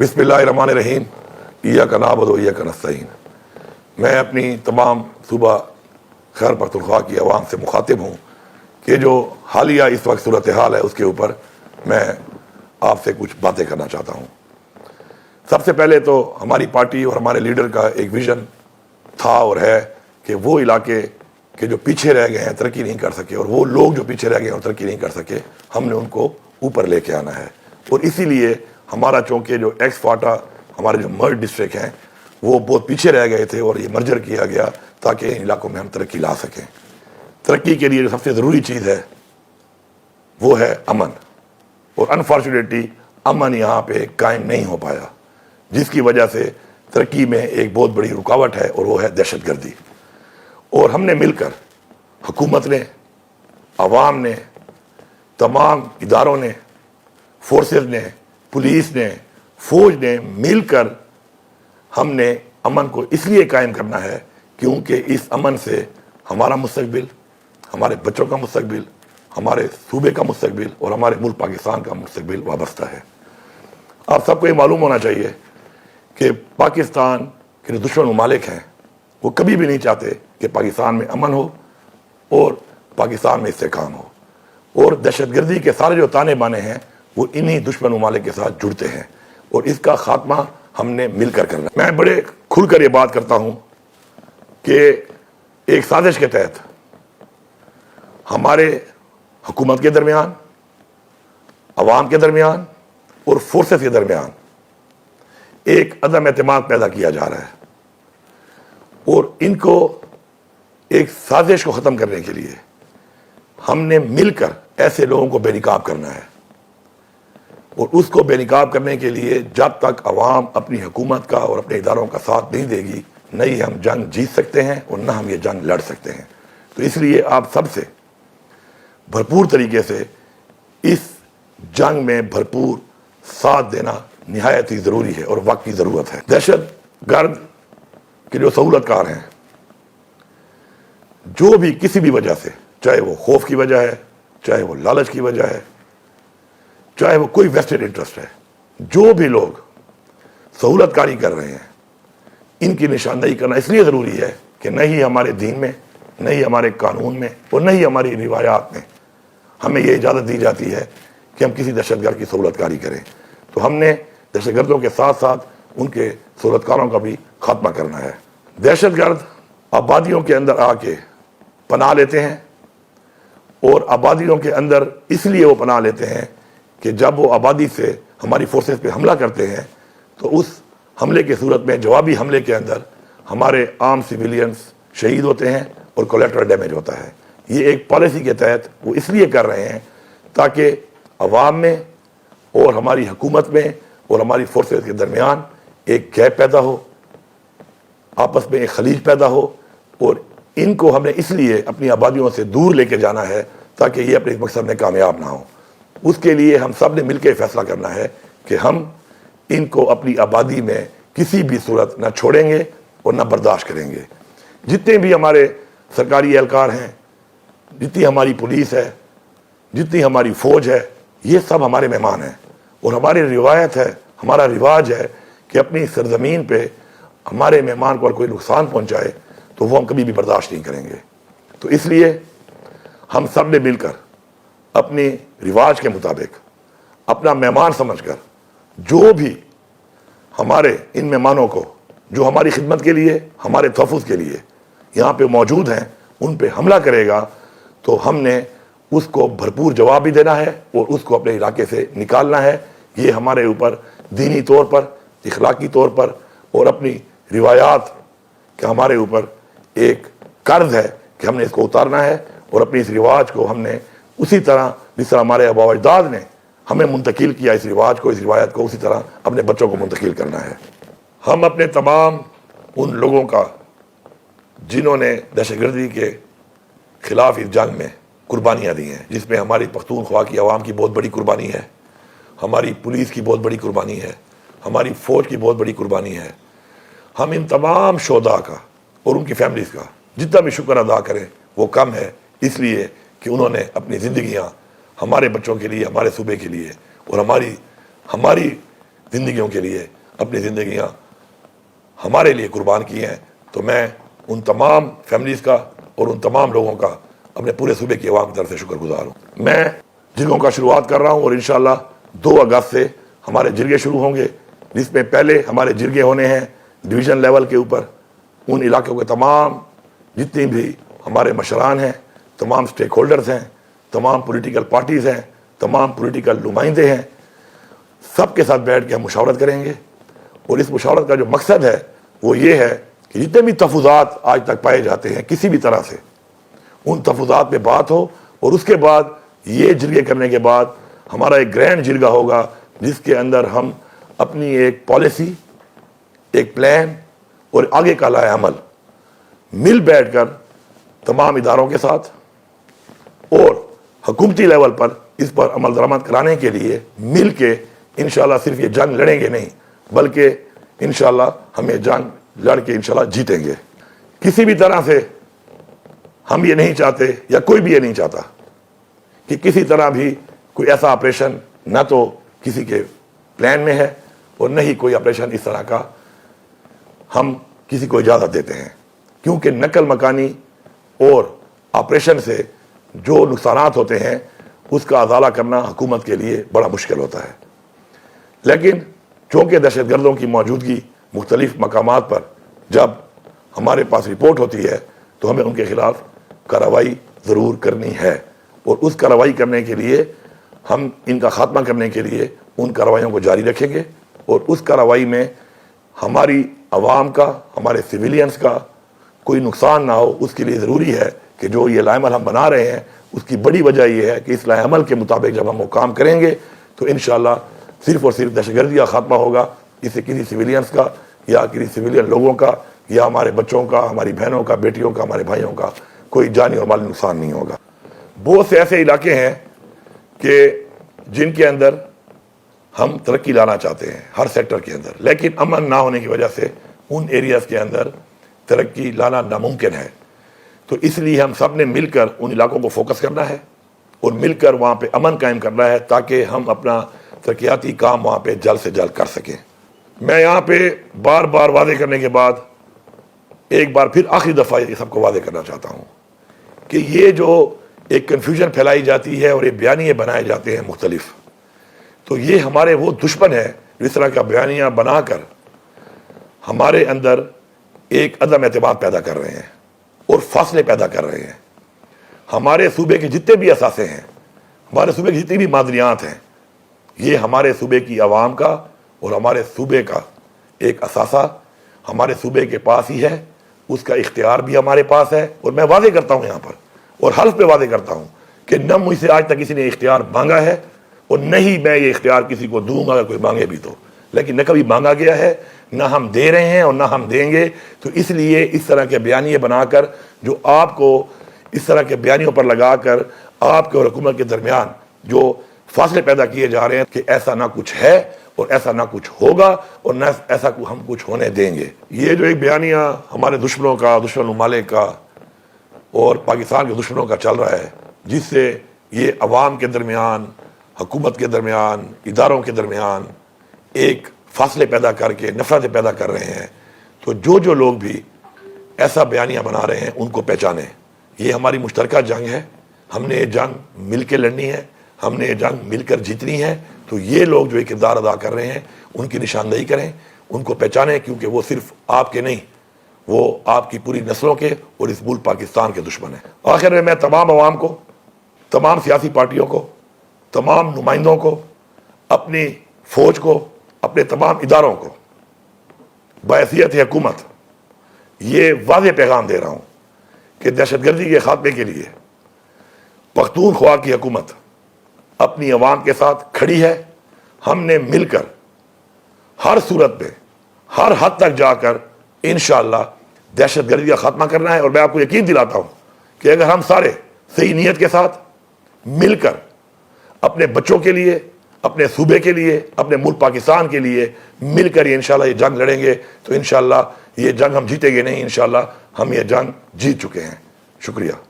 بسم اللہ الرحمن الرحیم، ایاک نعبد و ایاک نستعین۔ میں اپنی تمام صوبہ خیبر پختونخوا کی عوام سے مخاطب ہوں کہ جو حالیہ اس وقت صورتحال ہے اس کے اوپر میں آپ سے کچھ باتیں کرنا چاہتا ہوں۔ سب سے پہلے تو ہماری پارٹی اور ہمارے لیڈر کا ایک ویژن تھا اور ہے کہ وہ علاقے کہ جو پیچھے رہ گئے ہیں، ترقی نہیں کر سکے، اور وہ لوگ جو پیچھے رہ گئے ہیں اور ترقی نہیں کر سکے، ہم نے ان کو اوپر لے کے آنا ہے۔ اور اسی لیے ہمارا چونکہ جو ایکس فاٹا ہمارے جو مرج ڈسٹرکٹ ہیں وہ بہت پیچھے رہ گئے تھے اور یہ مرجر کیا گیا تاکہ ان علاقوں میں ہم ترقی لا سکیں۔ ترقی کے لیے جو سب سے ضروری چیز ہے وہ ہے امن، اور انفارچونیٹلی امن یہاں پہ قائم نہیں ہو پایا، جس کی وجہ سے ترقی میں ایک بہت بڑی رکاوٹ ہے، اور وہ ہے دہشت گردی۔ اور ہم نے مل کر، حکومت نے، عوام نے، تمام اداروں نے، فورسز نے، پولیس نے، فوج نے مل کر ہم نے امن کو اس لیے قائم کرنا ہے کیونکہ اس امن سے ہمارا مستقبل، ہمارے بچوں کا مستقبل، ہمارے صوبے کا مستقبل اور ہمارے ملک پاکستان کا مستقبل وابستہ ہے۔ آپ سب کو یہ معلوم ہونا چاہیے کہ پاکستان کے جو دشمن ممالک ہیں وہ کبھی بھی نہیں چاہتے کہ پاکستان میں امن ہو اور پاکستان میں استحکام ہو، اور دہشت گردی کے سارے جو تانے بانے ہیں وہ انہی دشمن ممالک کے ساتھ جڑتے ہیں، اور اس کا خاتمہ ہم نے مل کر کرنا ہے۔ میں بڑے کھل کر یہ بات کرتا ہوں کہ ایک سازش کے تحت ہمارے حکومت کے درمیان، عوام کے درمیان اور فورسز کے درمیان ایک عدم اعتماد پیدا کیا جا رہا ہے، اور ان کو ایک سازش کو ختم کرنے کے لیے ہم نے مل کر ایسے لوگوں کو بے نقاب کرنا ہے، اور اس کو بے نقاب کرنے کے لیے جب تک عوام اپنی حکومت کا اور اپنے اداروں کا ساتھ نہیں دے گی، نہ ہی ہم جنگ جیت سکتے ہیں اور نہ ہم یہ جنگ لڑ سکتے ہیں۔ تو اس لیے آپ سب سے بھرپور طریقے سے اس جنگ میں بھرپور ساتھ دینا نہایت ہی ضروری ہے اور وقت کی ضرورت ہے۔ دہشت گرد کے جو سہولت کار ہیں، جو بھی کسی بھی وجہ سے، چاہے وہ خوف کی وجہ ہے، چاہے وہ لالچ کی وجہ ہے، چاہے وہ کوئی ویسٹڈ انٹرسٹ ہے، جو بھی لوگ سہولت کاری کر رہے ہیں، ان کی نشاندہی کرنا اس لیے ضروری ہے کہ نہ ہی ہمارے دین میں، نہ ہی ہمارے قانون میں اور نہ ہی ہماری روایات میں ہمیں یہ اجازت دی جاتی ہے کہ ہم کسی دہشت گرد کی سہولت کاری کریں۔ تو ہم نے دہشت گردوں کے ساتھ ساتھ ان کے سہولت کاروں کا بھی خاتمہ کرنا ہے۔ دہشت گرد آبادیوں کے اندر آ کے پناہ لیتے ہیں، اور آبادیوں کے اندر اس لیے وہ پناہ لیتے ہیں کہ جب وہ آبادی سے ہماری فورسز پہ حملہ کرتے ہیں تو اس حملے کی صورت میں، جوابی حملے کے اندر، ہمارے عام سویلینز شہید ہوتے ہیں اور کولیٹرل ڈیمیج ہوتا ہے۔ یہ ایک پالیسی کے تحت وہ اس لیے کر رہے ہیں تاکہ عوام میں اور ہماری حکومت میں اور ہماری فورسز کے درمیان ایک گیپ پیدا ہو، آپس میں ایک خلیج پیدا ہو، اور ان کو ہم نے اس لیے اپنی آبادیوں سے دور لے کے جانا ہے تاکہ یہ اپنے اس مقصد میں کامیاب نہ ہو۔ اس کے لیے ہم سب نے مل کے فیصلہ کرنا ہے کہ ہم ان کو اپنی آبادی میں کسی بھی صورت نہ چھوڑیں گے اور نہ برداشت کریں گے۔ جتنے بھی ہمارے سرکاری اہلکار ہیں، جتنی ہماری پولیس ہے، جتنی ہماری فوج ہے، یہ سب ہمارے مہمان ہیں، اور ہماری روایت ہے، ہمارا رواج ہے کہ اپنی سرزمین پہ ہمارے مہمان کو اگر کوئی نقصان پہنچائے تو وہ ہم کبھی بھی برداشت نہیں کریں گے۔ تو اس لیے ہم سب نے مل کر اپنی رواج کے مطابق، اپنا مہمان سمجھ کر، جو بھی ہمارے ان مہمانوں کو جو ہماری خدمت کے لیے، ہمارے تحفظ کے لیے یہاں پہ موجود ہیں، ان پہ حملہ کرے گا تو ہم نے اس کو بھرپور جواب بھی دینا ہے اور اس کو اپنے علاقے سے نکالنا ہے۔ یہ ہمارے اوپر دینی طور پر، اخلاقی طور پر اور اپنی روایات کا ہمارے اوپر ایک قرض ہے کہ ہم نے اس کو اتارنا ہے، اور اپنی اس رواج کو ہم نے اسی طرح جس طرح ہمارے آباء و اجداد نے ہمیں منتقل کیا اس رواج کو، اس روایت کو، اسی طرح اپنے بچوں کو منتقل کرنا ہے۔ ہم اپنے تمام ان لوگوں کا جنہوں نے دہشت گردی کے خلاف اس جنگ میں قربانیاں دی ہیں، جس میں ہماری پختونخوا کی عوام کی بہت بڑی قربانی ہے، ہماری پولیس کی بہت بڑی قربانی ہے، ہماری فوج کی بہت بڑی قربانی ہے، ہم ان تمام شہداء کا اور ان کی فیملیز کا جتنا بھی شکر ادا کریں وہ کم ہے، اس لیے کہ انہوں نے اپنی زندگیاں ہمارے بچوں کے لیے، ہمارے صوبے کے لیے اور ہماری زندگیوں کے لیے اپنی زندگیاں ہمارے لیے قربان کی ہیں، تو میں ان تمام فیملیز کا اور ان تمام لوگوں کا اپنے پورے صوبے کی عوام کی طرف سے شکر گزار ہوں۔ میں جرگوں کا شروعات کر رہا ہوں، اور انشاءاللہ 2 اگست سے ہمارے جرگے شروع ہوں گے، جس میں پہلے ہمارے جرگے ہونے ہیں ڈویژن لیول کے اوپر۔ ان علاقوں کے تمام جتنی بھی ہمارے مشران ہیں، تمام سٹیک ہولڈرز ہیں، تمام پولیٹیکل پارٹیز ہیں، تمام پولیٹیکل نمائندے ہیں، سب کے ساتھ بیٹھ کے ہم مشاورت کریں گے۔ اور اس مشاورت کا جو مقصد ہے وہ یہ ہے کہ جتنے بھی تفوضات آج تک پائے جاتے ہیں کسی بھی طرح سے، ان تفوضات پہ بات ہو، اور اس کے بعد یہ جرگے کرنے کے بعد ہمارا ایک گرینڈ جرگہ ہوگا جس کے اندر ہم اپنی ایک پالیسی، ایک پلان اور آگے کا لائحہ عمل مل بیٹھ کر تمام اداروں کے ساتھ اور حکومتی لیول پر اس پر عمل درآمد کرانے کے لیے مل کے انشاءاللہ صرف یہ جنگ لڑیں گے نہیں، بلکہ انشاءاللہ ہم یہ جنگ لڑ کے انشاءاللہ جیتیں گے۔ کسی بھی طرح سے ہم یہ نہیں چاہتے، یا کوئی بھی یہ نہیں چاہتا کہ کسی طرح بھی کوئی ایسا آپریشن نہ تو کسی کے پلان میں ہے، اور نہ ہی کوئی آپریشن اس طرح کا ہم کسی کو اجازت دیتے ہیں، کیونکہ نقل مکانی اور آپریشن سے جو نقصانات ہوتے ہیں اس کا ازالہ کرنا حکومت کے لیے بڑا مشکل ہوتا ہے۔ لیکن چونکہ دہشت گردوں کی موجودگی مختلف مقامات پر جب ہمارے پاس رپورٹ ہوتی ہے تو ہمیں ان کے خلاف کارروائی ضرور کرنی ہے، اور اس کارروائی کرنے کے لیے ہم ان کا خاتمہ کرنے کے لیے ان کارروائیوں کو جاری رکھیں گے، اور اس کارروائی میں ہماری عوام کا، ہمارے سویلینز کا کوئی نقصان نہ ہو۔ اس کے لیے ضروری ہے کہ جو یہ لائحہ عمل ہم بنا رہے ہیں اس کی بڑی وجہ یہ ہے کہ اس لائحہ عمل کے مطابق جب ہم وہ کام کریں گے تو انشاءاللہ صرف اور صرف دہشت گردی کا خاتمہ ہوگا، اس سے کسی سویلینز کا یا کسی سویلین لوگوں کا یا ہمارے بچوں کا، ہماری بہنوں کا، بیٹیوں کا، ہمارے بھائیوں کا کوئی جانی اور مالی نقصان نہیں ہوگا۔ بہت سے ایسے علاقے ہیں کہ جن کے اندر ہم ترقی لانا چاہتے ہیں ہر سیکٹر کے اندر، لیکن امن نہ ہونے کی وجہ سے ان ایریاز کے اندر ترقی لانا ناممکن ہے۔ تو اس لیے ہم سب نے مل کر ان علاقوں کو فوکس کرنا ہے اور مل کر وہاں پہ امن قائم کرنا ہے تاکہ ہم اپنا ترقیاتی کام وہاں پہ جلد سے جلد کر سکیں۔ میں یہاں پہ بار بار واضح کرنے کے بعد ایک بار پھر آخری دفعہ یہ سب کو واضح کرنا چاہتا ہوں کہ یہ جو ایک کنفیوژن پھیلائی جاتی ہے اور یہ بیانیے بنائے جاتے ہیں مختلف، تو یہ ہمارے وہ دشمن ہیں اس طرح کا بیانیہ بنا کر ہمارے اندر ایک عدم اعتماد پیدا کر رہے ہیں اور فاصلے پیدا کر رہے ہیں۔ ہمارے صوبے کے جتنے بھی اثاثے ہیں، ہمارے صوبے کی جتنی بھی معدنیات ہیں، یہ ہمارے صوبے کی عوام کا اور ہمارے صوبے کا ایک اثاثہ ہمارے صوبے کے پاس ہی ہے، اس کا اختیار بھی ہمارے پاس ہے۔ اور میں واضح کرتا ہوں یہاں پر اور حلف پہ واضح کرتا ہوں کہ نہ مجھ سے آج تک کسی نے اختیار مانگا ہے اور نہ ہی میں یہ اختیار کسی کو دوں گا اگر کوئی مانگے بھی تو، لیکن نہ کبھی مانگا گیا ہے، نہ ہم دے رہے ہیں اور نہ ہم دیں گے۔ تو اس لیے اس طرح کے بیانیے بنا کر جو آپ کو اس طرح کے بیانیوں پر لگا کر آپ کے اور حکومت کے درمیان جو فاصلے پیدا کیے جا رہے ہیں کہ ایسا نہ کچھ ہے اور ایسا نہ کچھ ہوگا اور نہ ایسا ہم کچھ ہونے دیں گے، یہ جو ایک بیانیہ ہمارے دشمنوں کا، دشمن ممالک کا اور پاکستان کے دشمنوں کا چل رہا ہے، جس سے یہ عوام کے درمیان، حکومت کے درمیان، اداروں کے درمیان ایک فاصلے پیدا کر کے نفرتیں پیدا کر رہے ہیں، تو جو لوگ بھی ایسا بیانیہ بنا رہے ہیں ان کو پہچانیں۔ یہ ہماری مشترکہ جنگ ہے، ہم نے یہ جنگ مل کے لڑنی ہے، ہم نے یہ جنگ مل کر جیتنی ہے۔ تو یہ لوگ جو ایک کردار ادا کر رہے ہیں ان کی نشاندہی کریں، ان کو پہچانیں، کیونکہ وہ صرف آپ کے نہیں، وہ آپ کی پوری نسلوں کے اور اس ملک پاکستان کے دشمن ہیں۔ آخر میں تمام عوام کو، تمام سیاسی پارٹیوں کو، تمام نمائندوں کو، اپنی فوج کو، اپنے تمام اداروں کو بحیثیت حکومت یہ واضح پیغام دے رہا ہوں کہ دہشت گردی کے خاتمے کے لیے پختونخوا کی حکومت اپنی عوام کے ساتھ کھڑی ہے۔ ہم نے مل کر ہر صورت میں ہر حد تک جا کر انشاءاللہ دہشت گردی کا خاتمہ کرنا ہے، اور میں آپ کو یقین دلاتا ہوں کہ اگر ہم سارے صحیح نیت کے ساتھ مل کر اپنے بچوں کے لیے، اپنے صوبے کے لیے، اپنے ملک پاکستان کے لیے مل کر یہ انشاءاللہ یہ جنگ لڑیں گے تو انشاءاللہ یہ جنگ ہم جیتیں گے نہیں، انشاءاللہ ہم یہ جنگ جیت چکے ہیں۔ شکریہ۔